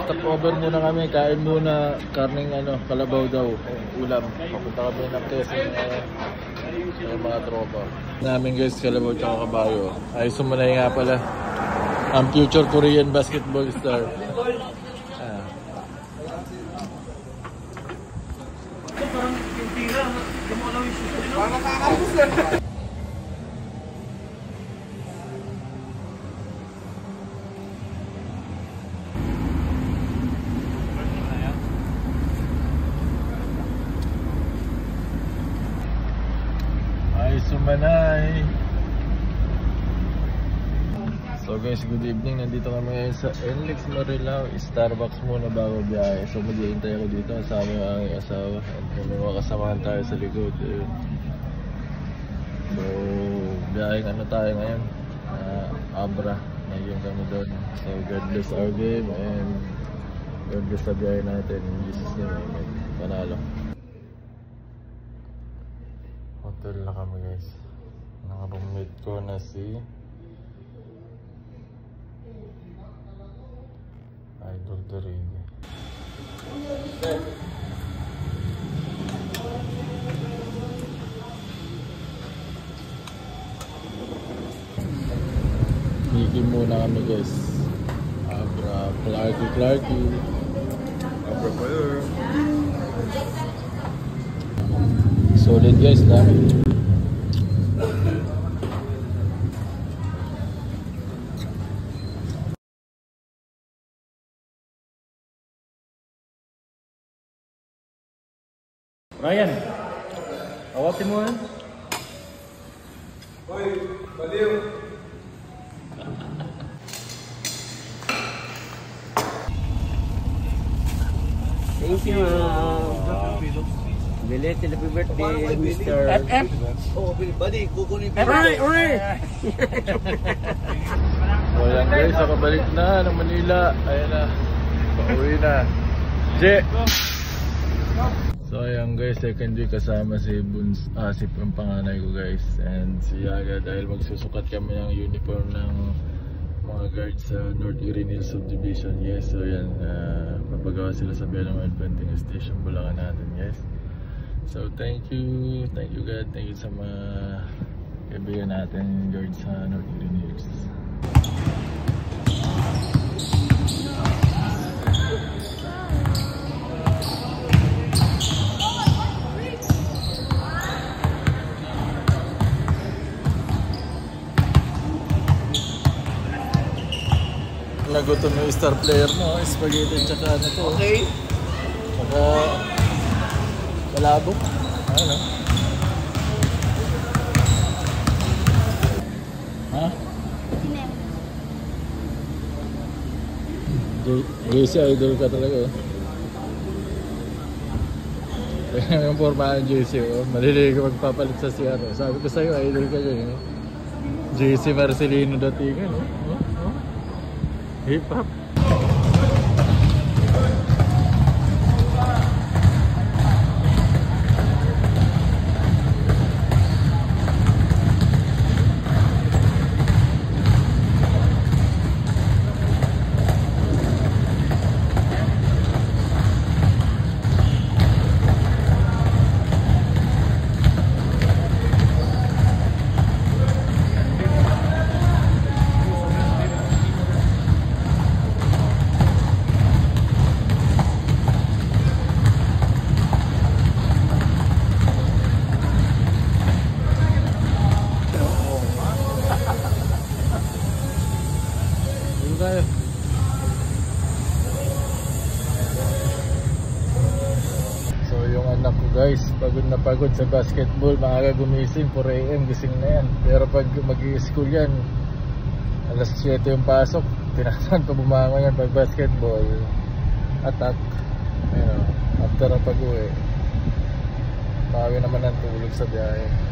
Stop-over muna kami, kain muna, karning kalabaw daw, ulam. Papunta kami ng Quezon ng mga tropa. Namin guys, kalabaw tsaka kabayo. Ay, sumunay nga pala. Ang future Korean basketball star. Parang yung tira, lumalaw yung susunod. Parang nakakapos na. Sumanay. So guys, good evening. Nandito kami ngayon sa NLEX Marilao. Starbucks muna bago biyahe. So mag-iintay ako dito kasama yung aking asawa. At may mga kasamahan tayo sa likod. So biyaheng tayo ngayon, Abra. Nagyan kami doon. So God bless our game and God bless sa biyahe natin. In Jesus name, amen. Panalo. Hotel na kami guys. Naka-roommate ko na si Idol Dorigo. Miki muna kami guys. Abra, Clarky. Abra player. Solid guys, dami. Ryan, awatin mo yan. Hoy, baliw. Thank you, belated happy birthday, Mr. FF. Oh, buddy, kukunin ko. Uri! So yan guys, nakabalik na ng Manila. Ayan na, pauwi na. Je! So ayan guys, second week kasama si si panganay ko guys. And si Yaga dahil magsusukat kami ng uniform ng mga guards sa North Green Hills Subdivision. Yes, so yan, papagawa sila sa Belong Adventing Station, Bulacan natin guys. So thank you God, thank you sa mga kaibigan natin guards sa North Green Hills. Nagutom yung star player mo, spaghetti tsaka to. Okay. Tsaka malabok. Ano? Ha? JC idol ka talaga oh. Yung forma ng JC oh. Malililig ka magpapalit sa CR. Sabi ko sa'yo idol ka dyan eh. JC Marcelino datingan oh. Hip hop. So yung anak ko guys, pagod na pagod sa basketball, maaga gumising, 4 AM gising na yan. Pero pag mag-i-school yan, alas 7 yung pasok, tinasan pa bumangon yan pag basketball. Attack, after ang pag-uwi, bawi naman ang tulog sa biyahe.